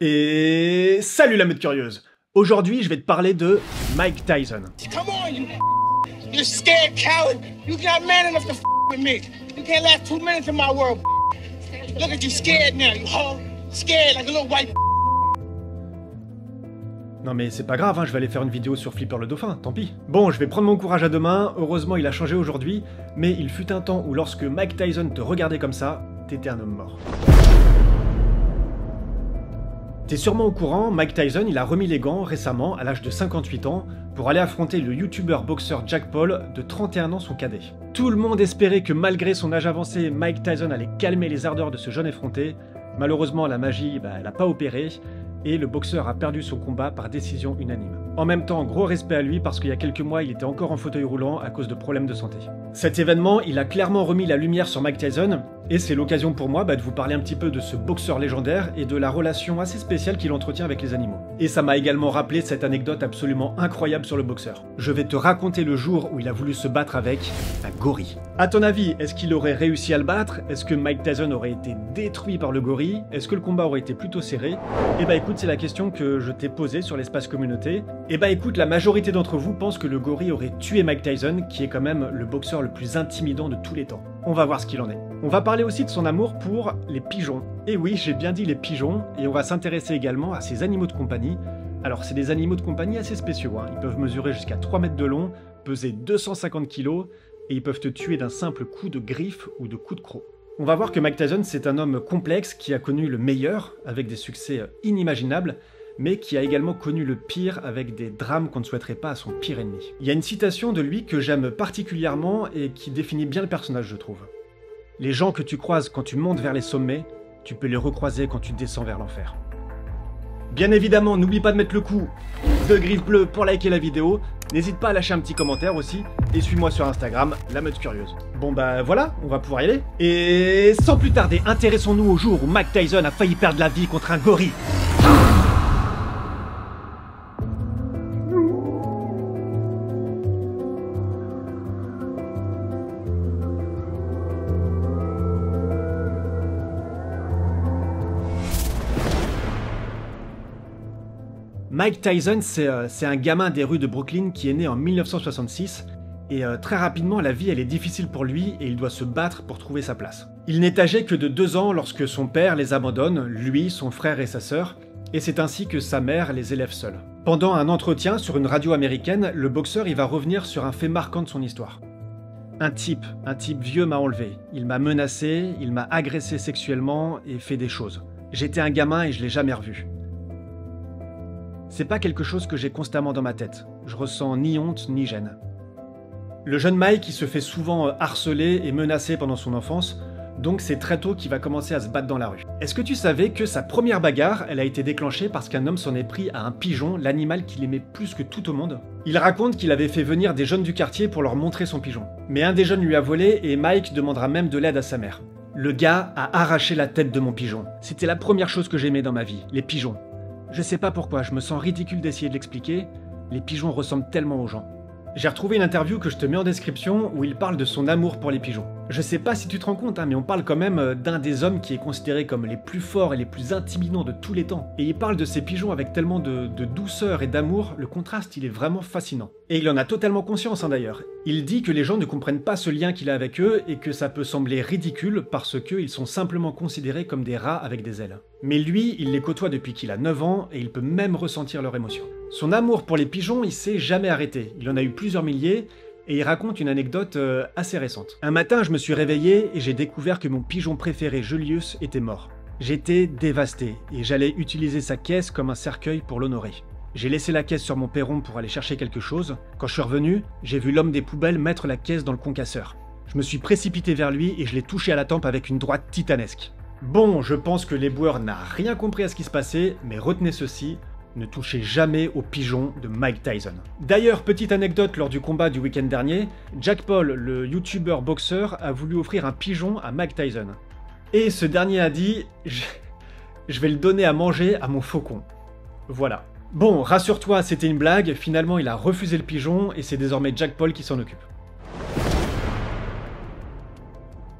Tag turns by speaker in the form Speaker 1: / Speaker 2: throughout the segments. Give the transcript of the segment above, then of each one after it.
Speaker 1: Et salut la meute curieuse. Aujourd'hui, je vais te parler de Mike Tyson.
Speaker 2: Come on, you scared coward. You're not man enough to with me. You can't last 2 minutes in my world. Look at you scared now, you hoe. Scared like a little white.
Speaker 1: Non mais c'est pas grave, hein, je vais aller faire une vidéo sur Flipper le dauphin, tant pis. Bon, je vais prendre mon courage à deux mains, heureusement il a changé aujourd'hui, mais il fut un temps où lorsque Mike Tyson te regardait comme ça, t'étais un homme mort. T'es sûrement au courant, Mike Tyson il a remis les gants récemment, à l'âge de 58 ans, pour aller affronter le youtubeur boxeur Jake Paul, de 31 ans son cadet. Tout le monde espérait que malgré son âge avancé, Mike Tyson allait calmer les ardeurs de ce jeune effronté. Malheureusement la magie, elle a pas opéré, et le boxeur a perdu son combat par décision unanime. En même temps, gros respect à lui parce qu'il y a quelques mois, il était encore en fauteuil roulant à cause de problèmes de santé. Cet événement, il a clairement remis la lumière sur Mike Tyson, et c'est l'occasion pour moi de vous parler un petit peu de ce boxeur légendaire et de la relation assez spéciale qu'il entretient avec les animaux. Et ça m'a également rappelé cette anecdote absolument incroyable sur le boxeur. Je vais te raconter le jour où il a voulu se battre avec un gorille. À ton avis, est-ce qu'il aurait réussi à le battre? Est-ce que Mike Tyson aurait été détruit par le gorille? Est-ce que le combat aurait été plutôt serré? Et bah écoute, c'est la question que je t'ai posée sur l'espace communauté. Et bah écoute, la majorité d'entre vous pense que le gorille aurait tué Mike Tyson, qui est quand même le boxeur le plus intimidant de tous les temps. On va voir ce qu'il en est. On va parler aussi de son amour pour les pigeons. Et oui, j'ai bien dit les pigeons, et on va s'intéresser également à ses animaux de compagnie. Alors c'est des animaux de compagnie assez spéciaux, hein. Ils peuvent mesurer jusqu'à 3 mètres de long, peser 250 kg, et ils peuvent te tuer d'un simple coup de griffe ou de coup de croc. On va voir que Mike Tyson c'est un homme complexe qui a connu le meilleur, avec des succès inimaginables, mais qui a également connu le pire avec des drames qu'on ne souhaiterait pas à son pire ennemi. Il y a une citation de lui que j'aime particulièrement et qui définit bien le personnage, je trouve. Les gens que tu croises quand tu montes vers les sommets, tu peux les recroiser quand tu descends vers l'enfer. Bien évidemment, n'oublie pas de mettre le coup de griffe bleue pour liker la vidéo, n'hésite pas à lâcher un petit commentaire aussi, et suis-moi sur Instagram, la meute curieuse. Bon bah voilà, on va pouvoir y aller. Et sans plus tarder, intéressons-nous au jour où Mike Tyson a failli perdre la vie contre un gorille. Mike Tyson, c'est un gamin des rues de Brooklyn qui est né en 1966, et très rapidement la vie elle est difficile pour lui et il doit se battre pour trouver sa place. Il n'est âgé que de 2 ans lorsque son père les abandonne, lui, son frère et sa sœur, et c'est ainsi que sa mère les élève seule. Pendant un entretien sur une radio américaine, le boxeur il va revenir sur un fait marquant de son histoire. Un type vieux m'a enlevé, il m'a menacé, il m'a agressé sexuellement et fait des choses. J'étais un gamin et je l'ai jamais revu. C'est pas quelque chose que j'ai constamment dans ma tête. Je ressens ni honte ni gêne. Le jeune Mike il se fait souvent harceler et menacer pendant son enfance, donc c'est très tôt qu'il va commencer à se battre dans la rue. Est-ce que tu savais que sa première bagarre, elle a été déclenchée parce qu'un homme s'en est pris à un pigeon, l'animal qu'il aimait plus que tout au monde? Il raconte qu'il avait fait venir des jeunes du quartier pour leur montrer son pigeon. Mais un des jeunes lui a volé et Mike demandera même de l'aide à sa mère. Le gars a arraché la tête de mon pigeon. C'était la première chose que j'aimais dans ma vie, les pigeons. Je sais pas pourquoi, je me sens ridicule d'essayer de l'expliquer, les pigeons ressemblent tellement aux gens. J'ai retrouvé une interview que je te mets en description où il parle de son amour pour les pigeons. Je sais pas si tu te rends compte, mais on parle quand même d'un des hommes qui est considéré comme les plus forts et les plus intimidants de tous les temps. Et il parle de ces pigeons avec tellement de douceur et d'amour, le contraste il est vraiment fascinant. Et il en a totalement conscience d'ailleurs. Il dit que les gens ne comprennent pas ce lien qu'il a avec eux et que ça peut sembler ridicule parce qu'ils sont simplement considérés comme des rats avec des ailes. Mais lui, il les côtoie depuis qu'il a 9 ans et il peut même ressentir leurs émotions. Son amour pour les pigeons, il s'est jamais arrêté. Il en a eu plusieurs milliers et il raconte une anecdote assez récente. Un matin, je me suis réveillé et j'ai découvert que mon pigeon préféré, Julius, était mort. J'étais dévasté et j'allais utiliser sa caisse comme un cercueil pour l'honorer. J'ai laissé la caisse sur mon perron pour aller chercher quelque chose. Quand je suis revenu, j'ai vu l'homme des poubelles mettre la caisse dans le concasseur. Je me suis précipité vers lui et je l'ai touché à la tempe avec une droite titanesque. Bon, je pense que l'éboueur n'a rien compris à ce qui se passait, mais retenez ceci, ne touchez jamais aux pigeons de Mike Tyson. D'ailleurs, petite anecdote lors du combat du week-end dernier, Jake Paul, le youtubeur boxeur, a voulu offrir un pigeon à Mike Tyson. Et ce dernier a dit « Je vais le donner à manger à mon faucon ». Voilà. Bon, rassure-toi, c'était une blague, finalement il a refusé le pigeon et c'est désormais Jake Paul qui s'en occupe.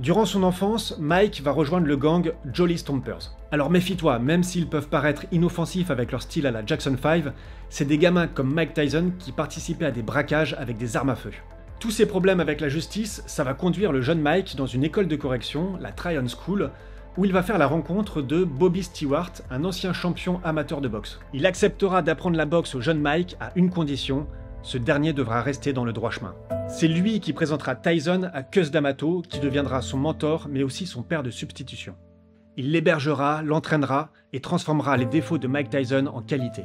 Speaker 1: Durant son enfance, Mike va rejoindre le gang Jolly Stompers. Alors méfie-toi, même s'ils peuvent paraître inoffensifs avec leur style à la Jackson 5, c'est des gamins comme Mike Tyson qui participaient à des braquages avec des armes à feu. Tous ces problèmes avec la justice, ça va conduire le jeune Mike dans une école de correction, la Tryon School, où il va faire la rencontre de Bobby Stewart, un ancien champion amateur de boxe. Il acceptera d'apprendre la boxe au jeune Mike à une condition, ce dernier devra rester dans le droit chemin. C'est lui qui présentera Tyson à Cus D'Amato, qui deviendra son mentor mais aussi son père de substitution. Il l'hébergera, l'entraînera et transformera les défauts de Mike Tyson en qualité.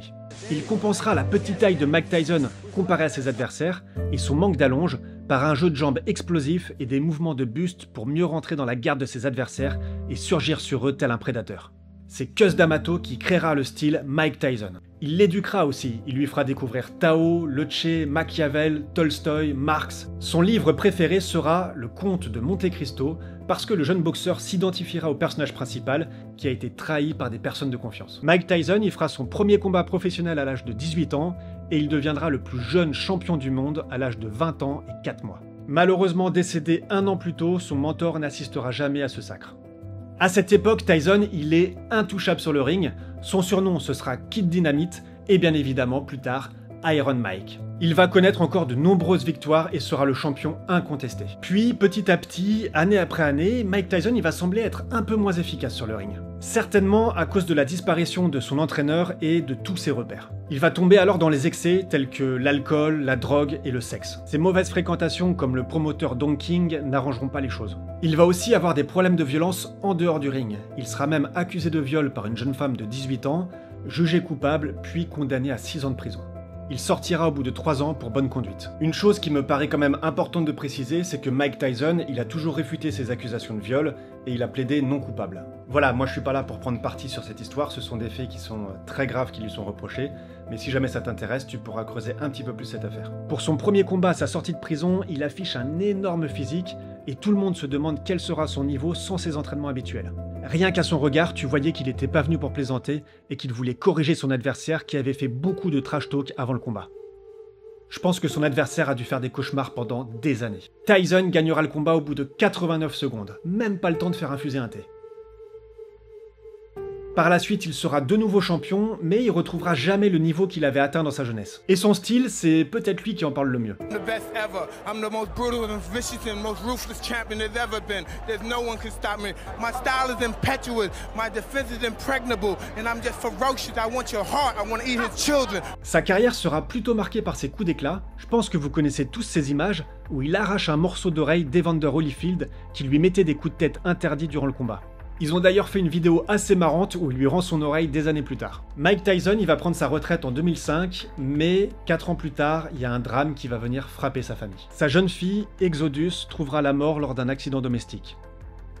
Speaker 1: Il compensera la petite taille de Mike Tyson comparé à ses adversaires et son manque d'allonge par un jeu de jambes explosif et des mouvements de buste pour mieux rentrer dans la garde de ses adversaires et surgir sur eux tel un prédateur. C'est Cus D'Amato qui créera le style Mike Tyson. Il l'éduquera aussi, il lui fera découvrir Tao, Lecce, Machiavel, Tolstoï, Marx. Son livre préféré sera Le Comte de Monte Cristo, parce que le jeune boxeur s'identifiera au personnage principal qui a été trahi par des personnes de confiance. Mike Tyson y fera son premier combat professionnel à l'âge de 18 ans et il deviendra le plus jeune champion du monde à l'âge de 20 ans et 4 mois. Malheureusement décédé un an plus tôt, son mentor n'assistera jamais à ce sacre. À cette époque, Tyson, il est intouchable sur le ring, son surnom ce sera Kid Dynamite et bien évidemment plus tard Iron Mike. Il va connaître encore de nombreuses victoires et sera le champion incontesté. Puis petit à petit, année après année, Mike Tyson il va sembler être un peu moins efficace sur le ring. Certainement à cause de la disparition de son entraîneur et de tous ses repères. Il va tomber alors dans les excès tels que l'alcool, la drogue et le sexe. Ses mauvaises fréquentations comme le promoteur Don King n'arrangeront pas les choses. Il va aussi avoir des problèmes de violence en dehors du ring. Il sera même accusé de viol par une jeune femme de 18 ans, jugé coupable puis condamné à 6 ans de prison. Il sortira au bout de 3 ans pour bonne conduite. Une chose qui me paraît quand même importante de préciser, c'est que Mike Tyson, il a toujours réfuté ses accusations de viol et il a plaidé non coupable. Voilà, moi je suis pas là pour prendre parti sur cette histoire, ce sont des faits qui sont très graves qui lui sont reprochés, mais si jamais ça t'intéresse, tu pourras creuser un petit peu plus cette affaire. Pour son premier combat à sa sortie de prison, il affiche un énorme physique et tout le monde se demande quel sera son niveau sans ses entraînements habituels. Rien qu'à son regard, tu voyais qu'il n'était pas venu pour plaisanter et qu'il voulait corriger son adversaire qui avait fait beaucoup de trash talk avant le combat. Je pense que son adversaire a dû faire des cauchemars pendant des années. Tyson gagnera le combat au bout de 89 secondes, même pas le temps de faire infuser un thé. Par la suite, il sera de nouveau champion, mais il retrouvera jamais le niveau qu'il avait atteint dans sa jeunesse. Et son style, c'est peut-être lui qui en parle le mieux. Sa carrière sera plutôt marquée par ses coups d'éclat. Je pense que vous connaissez tous ces images où il arrache un morceau d'oreille d'Evander Holyfield qui lui mettait des coups de tête interdits durant le combat. Ils ont d'ailleurs fait une vidéo assez marrante où il lui rend son oreille des années plus tard. Mike Tyson, il va prendre sa retraite en 2005, mais 4 ans plus tard, il y a un drame qui va venir frapper sa famille. Sa jeune fille, Exodus, trouvera la mort lors d'un accident domestique.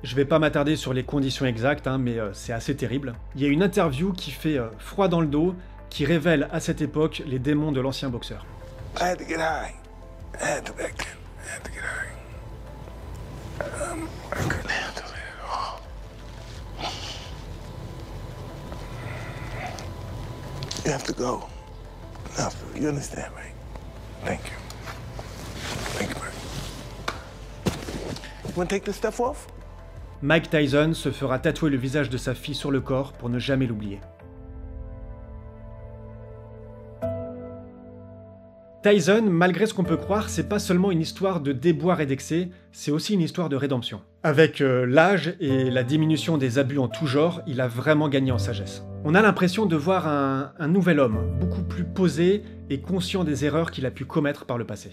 Speaker 1: Je vais pas m'attarder sur les conditions exactes, mais c'est assez terrible. Il y a une interview qui fait froid dans le dos, qui révèle à cette époque les démons de l'ancien boxeur.
Speaker 3: I had to get high. I had to back then. I had to get high. I couldn't handle it at all. You have to go. Enough. You understand, right? Thank you. Thank you, man. You want to take this stuff off?
Speaker 1: Mike Tyson se fera tatouer le visage de sa fille sur le corps pour ne jamais l'oublier. Tyson, malgré ce qu'on peut croire, c'est pas seulement une histoire de déboire et d'excès, c'est aussi une histoire de rédemption. Avec l'âge et la diminution des abus en tout genre, il a vraiment gagné en sagesse. On a l'impression de voir un nouvel homme, beaucoup plus posé et conscient des erreurs qu'il a pu commettre par le passé.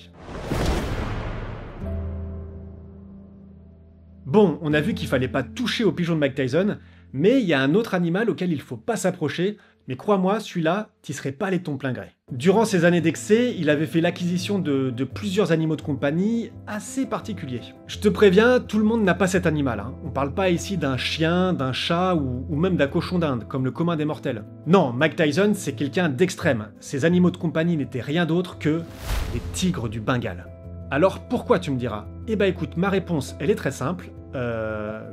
Speaker 1: Bon, on a vu qu'il fallait pas toucher au pigeon de Mike Tyson, mais il y a un autre animal auquel il faut pas s'approcher, mais crois-moi, celui-là, t'y serais pas allé de ton plein gré. Durant ses années d'excès, il avait fait l'acquisition de plusieurs animaux de compagnie assez particuliers. Je te préviens, tout le monde n'a pas cet animal. On parle pas ici d'un chien, d'un chat ou même d'un cochon d'Inde, comme le commun des mortels. Non, Mike Tyson, c'est quelqu'un d'extrême. Ses animaux de compagnie n'étaient rien d'autre que des tigres du Bengale. Alors pourquoi, tu me diras? Eh ben écoute, ma réponse, elle est très simple.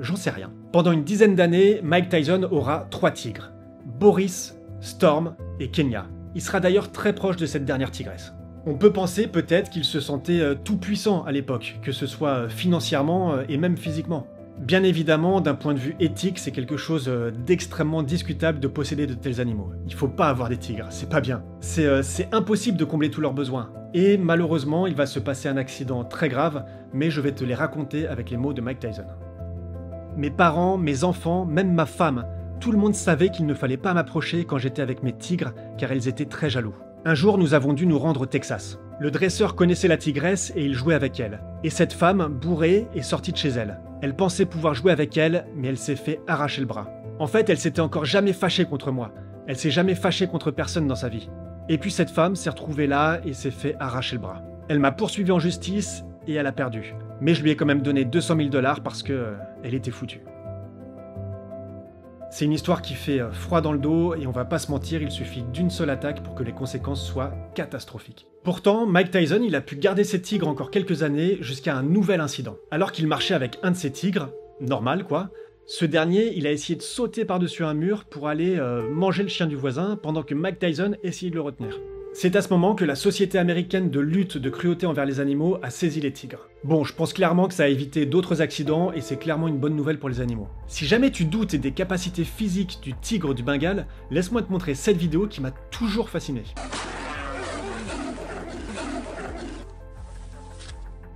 Speaker 1: J'en sais rien. Pendant une dizaine d'années, Mike Tyson aura 3 tigres. Boris, Storm et Kenya. Il sera d'ailleurs très proche de cette dernière tigresse. On peut penser peut-être qu'il se sentait tout puissant à l'époque, que ce soit financièrement et même physiquement. Bien évidemment, d'un point de vue éthique, c'est quelque chose d'extrêmement discutable de posséder de tels animaux. Il faut pas avoir des tigres, c'est pas bien. C'est impossible de combler tous leurs besoins. Et malheureusement, il va se passer un accident très grave, mais je vais te les raconter avec les mots de Mike Tyson. Mes parents, mes enfants, même ma femme, tout le monde savait qu'il ne fallait pas m'approcher quand j'étais avec mes tigres, car ils étaient très jaloux. Un jour, nous avons dû nous rendre au Texas. Le dresseur connaissait la tigresse et il jouait avec elle. Et cette femme, bourrée, est sortie de chez elle. Elle pensait pouvoir jouer avec elle, mais elle s'est fait arracher le bras. En fait, elle s'était encore jamais fâchée contre moi. Elle s'est jamais fâchée contre personne dans sa vie. Et puis cette femme s'est retrouvée là et s'est fait arracher le bras. Elle m'a poursuivi en justice et elle a perdu. Mais je lui ai quand même donné 200 000 $ parce que elle était foutue. C'est une histoire qui fait froid dans le dos et on va pas se mentir, il suffit d'une seule attaque pour que les conséquences soient catastrophiques. Pourtant, Mike Tyson, il a pu garder ses tigres encore quelques années jusqu'à un nouvel incident. Alors qu'il marchait avec un de ses tigres, normal quoi, ce dernier, il a essayé de sauter par-dessus un mur pour aller manger le chien du voisin pendant que Mike Tyson essayait de le retenir. C'est à ce moment que la Société américaine de lutte de cruauté envers les animaux a saisi les tigres. Bon, je pense clairement que ça a évité d'autres accidents et c'est clairement une bonne nouvelle pour les animaux. Si jamais tu doutes des capacités physiques du tigre du Bengale, laisse-moi te montrer cette vidéo qui m'a toujours fasciné.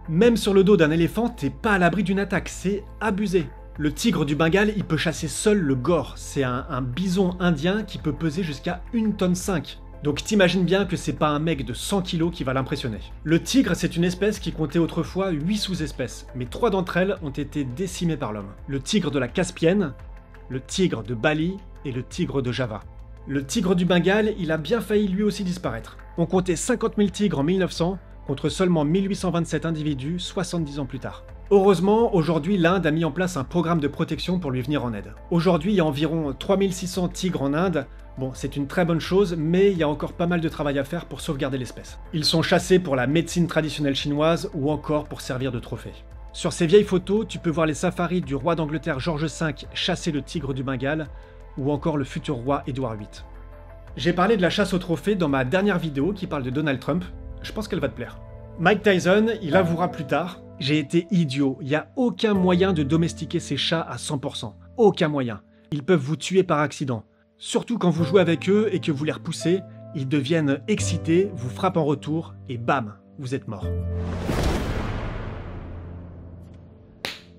Speaker 1: Même sur le dos d'un éléphant, t'es pas à l'abri d'une attaque, c'est abusé. Le tigre du Bengale, il peut chasser seul le gore. C'est un bison indien qui peut peser jusqu'à 1,5 tonne. Donc t'imagines bien que c'est pas un mec de 100 kg qui va l'impressionner. Le tigre, c'est une espèce qui comptait autrefois 8 sous-espèces, mais 3 d'entre elles ont été décimées par l'homme. Le tigre de la Caspienne, le tigre de Bali et le tigre de Java. Le tigre du Bengale, il a bien failli lui aussi disparaître. On comptait 50 000 tigres en 1900, contre seulement 1827 individus 70 ans plus tard. Heureusement, aujourd'hui, l'Inde a mis en place un programme de protection pour lui venir en aide. Aujourd'hui, il y a environ 3600 tigres en Inde. Bon, c'est une très bonne chose, mais il y a encore pas mal de travail à faire pour sauvegarder l'espèce. Ils sont chassés pour la médecine traditionnelle chinoise ou encore pour servir de trophée. Sur ces vieilles photos, tu peux voir les safaris du roi d'Angleterre George V chasser le tigre du Bengale, ou encore le futur roi Édouard VIII. J'ai parlé de la chasse aux trophées dans ma dernière vidéo qui parle de Donald Trump. Je pense qu'elle va te plaire. Mike Tyson, il avouera plus tard: j'ai été idiot, il n'y a aucun moyen de domestiquer ces chats à 100%. Aucun moyen. Ils peuvent vous tuer par accident. Surtout quand vous jouez avec eux et que vous les repoussez, ils deviennent excités, vous frappent en retour et bam, vous êtes mort.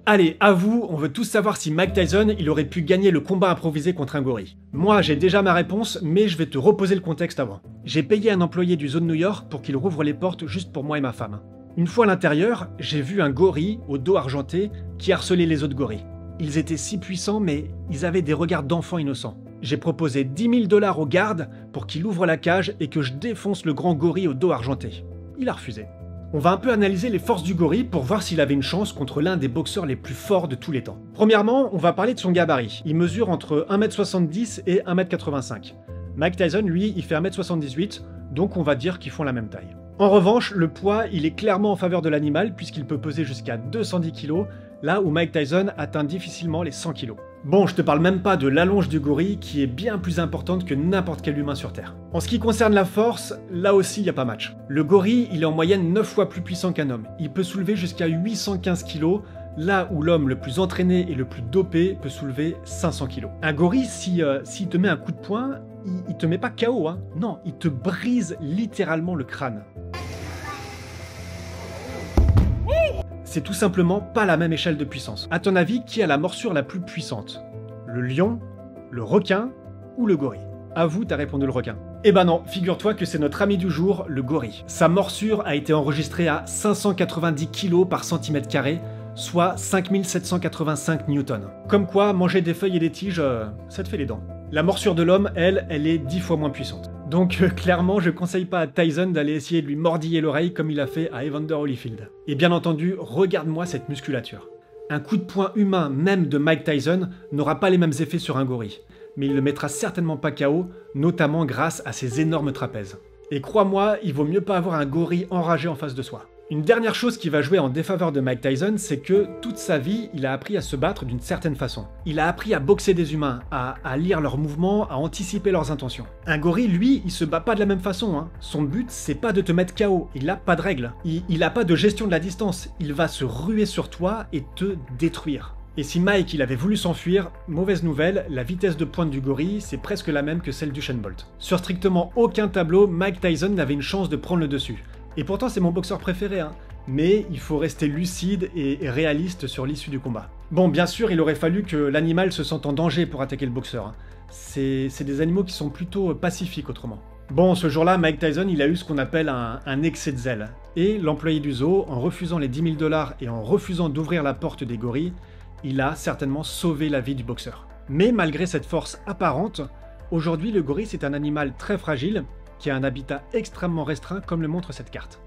Speaker 1: Allez, à vous, on veut tous savoir si Mike Tyson, il aurait pu gagner le combat improvisé contre un gorille. Moi, j'ai déjà ma réponse, mais je vais te reposer le contexte avant. J'ai payé un employé du Zoo de New York pour qu'il rouvre les portes juste pour moi et ma femme. Une fois à l'intérieur, j'ai vu un gorille au dos argenté qui harcelait les autres gorilles. Ils étaient si puissants, mais ils avaient des regards d'enfants innocents. J'ai proposé 10 000 $ au garde pour qu'il ouvre la cage et que je défonce le grand gorille au dos argenté. Il a refusé. On va un peu analyser les forces du gorille pour voir s'il avait une chance contre l'un des boxeurs les plus forts de tous les temps. Premièrement, on va parler de son gabarit. Il mesure entre 1,70 m et 1,85 m. Mike Tyson, lui, il fait 1,78 m, donc on va dire qu'ils font la même taille. En revanche, le poids, il est clairement en faveur de l'animal puisqu'il peut peser jusqu'à 210 kg, là où Mike Tyson atteint difficilement les 100 kg. Bon, je te parle même pas de l'allonge du gorille qui est bien plus importante que n'importe quel humain sur Terre. En ce qui concerne la force, là aussi il n'y a pas match. Le gorille, il est en moyenne 9 fois plus puissant qu'un homme. Il peut soulever jusqu'à 815 kg, là où l'homme le plus entraîné et le plus dopé peut soulever 500 kg. Un gorille, s'il te met un coup de poing, il te met pas KO, hein. Non, il te brise littéralement le crâne. C'est tout simplement pas la même échelle de puissance. À ton avis, qui a la morsure la plus puissante? Le lion, le requin ou le gorille? À vous, t'as répondu le requin. Eh ben non, figure-toi que c'est notre ami du jour, le gorille. Sa morsure a été enregistrée à 590 kg par centimètre carré, soit 5785 newtons. Comme quoi, manger des feuilles et des tiges, ça te fait les dents. La morsure de l'homme, elle est 10 fois moins puissante. Donc clairement, je conseille pas à Tyson d'aller essayer de lui mordiller l'oreille comme il a fait à Evander Holyfield. Et bien entendu, regarde-moi cette musculature. Un coup de poing humain, même de Mike Tyson, n'aura pas les mêmes effets sur un gorille. Mais il le mettra certainement pas KO, notamment grâce à ses énormes trapèzes. Et crois-moi, il vaut mieux pas avoir un gorille enragé en face de soi. Une dernière chose qui va jouer en défaveur de Mike Tyson, c'est que toute sa vie, il a appris à se battre d'une certaine façon. Il a appris à boxer des humains, à lire leurs mouvements, à anticiper leurs intentions. Un gorille, lui, il se bat pas de la même façon, hein. Son but, c'est pas de te mettre KO, il a pas de règles. Il a pas de gestion de la distance, il va se ruer sur toi et te détruire. Et si Mike il avait voulu s'enfuir, mauvaise nouvelle, la vitesse de pointe du gorille c'est presque la même que celle d'Usain Bolt. Sur strictement aucun tableau, Mike Tyson n'avait une chance de prendre le dessus. Et pourtant c'est mon boxeur préféré, hein. Mais il faut rester lucide et réaliste sur l'issue du combat. Bon, bien sûr, il aurait fallu que l'animal se sente en danger pour attaquer le boxeur, hein. C'est des animaux qui sont plutôt pacifiques autrement. Bon, ce jour-là, Mike Tyson, il a eu ce qu'on appelle un excès de zèle. Et l'employé du zoo, en refusant les 10 000 $ et en refusant d'ouvrir la porte des gorilles, il a certainement sauvé la vie du boxeur. Mais malgré cette force apparente, aujourd'hui le gorille c'est un animal très fragile, qui a un habitat extrêmement restreint comme le montre cette carte.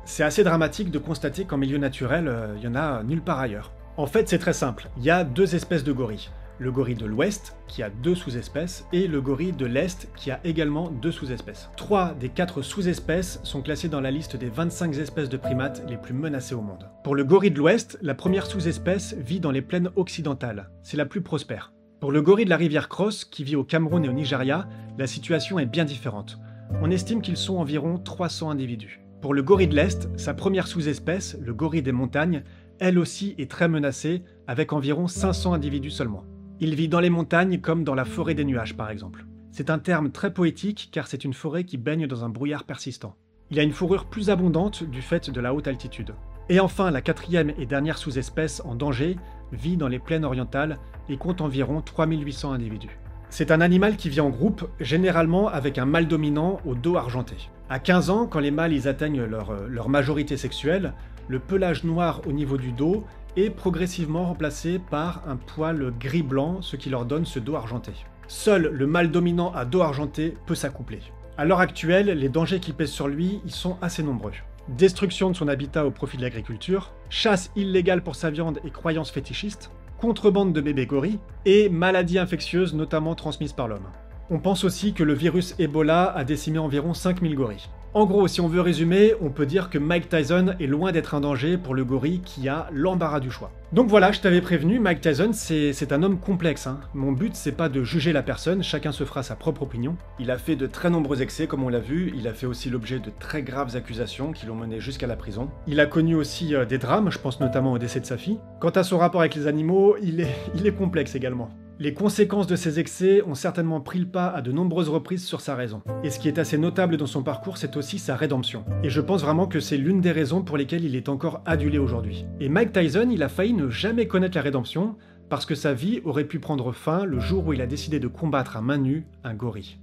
Speaker 1: C'est assez dramatique de constater qu'en milieu naturel, il y en a nulle part ailleurs. En fait, c'est très simple, il y a deux espèces de gorilles. Le gorille de l'Ouest, qui a 2 sous-espèces, et le gorille de l'Est, qui a également 2 sous-espèces. 3 des 4 sous-espèces sont classées dans la liste des 25 espèces de primates les plus menacées au monde. Pour le gorille de l'Ouest, la première sous-espèce vit dans les plaines occidentales. C'est la plus prospère. Pour le gorille de la rivière Cross, qui vit au Cameroun et au Nigeria, la situation est bien différente. On estime qu'ils sont environ 300 individus. Pour le gorille de l'Est, sa première sous-espèce, le gorille des montagnes, elle aussi est très menacée, avec environ 500 individus seulement. Il vit dans les montagnes comme dans la forêt des nuages par exemple. C'est un terme très poétique car c'est une forêt qui baigne dans un brouillard persistant. Il a une fourrure plus abondante du fait de la haute altitude. Et enfin, la quatrième et dernière sous-espèce en danger vit dans les plaines orientales et compte environ 3800 individus. C'est un animal qui vit en groupe, généralement avec un mâle dominant au dos argenté. À 15 ans, quand les mâles ils atteignent leur majorité sexuelle, le pelage noir au niveau du dos est progressivement remplacé par un poil gris-blanc, ce qui leur donne ce dos argenté. Seul le mâle dominant à dos argenté peut s'accoupler. À l'heure actuelle, les dangers qui pèsent sur lui, ils sont assez nombreux. Destruction de son habitat au profit de l'agriculture, chasse illégale pour sa viande et croyances fétichistes, contrebande de bébés gorilles, et maladies infectieuses notamment transmises par l'homme. On pense aussi que le virus Ebola a décimé environ 5000 gorilles. En gros, si on veut résumer, on peut dire que Mike Tyson est loin d'être un danger pour le gorille qui a l'embarras du choix. Donc voilà, je t'avais prévenu, Mike Tyson, c'est un homme complexe, hein. Mon but, c'est pas de juger la personne, chacun se fera sa propre opinion. Il a fait de très nombreux excès, comme on l'a vu, il a fait aussi l'objet de très graves accusations qui l'ont mené jusqu'à la prison. Il a connu aussi des drames, je pense notamment au décès de sa fille. Quant à son rapport avec les animaux, il est complexe également. Les conséquences de ses excès ont certainement pris le pas à de nombreuses reprises sur sa raison. Et ce qui est assez notable dans son parcours, c'est aussi sa rédemption. Et je pense vraiment que c'est l'une des raisons pour lesquelles il est encore adulé aujourd'hui. Et Mike Tyson, il a failli ne jamais connaître la rédemption, parce que sa vie aurait pu prendre fin le jour où il a décidé de combattre à main nue un gorille.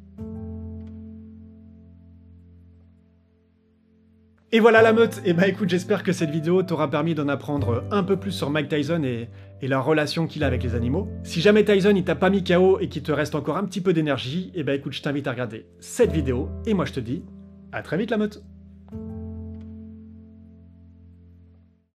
Speaker 1: Et voilà la meute. Et bah écoute, j'espère que cette vidéo t'aura permis d'en apprendre un peu plus sur Mike Tyson et la relation qu'il a avec les animaux. Si jamais Tyson il t'a pas mis KO et qu'il te reste encore un petit peu d'énergie, et bah écoute, je t'invite à regarder cette vidéo, et moi je te dis à très vite la meute.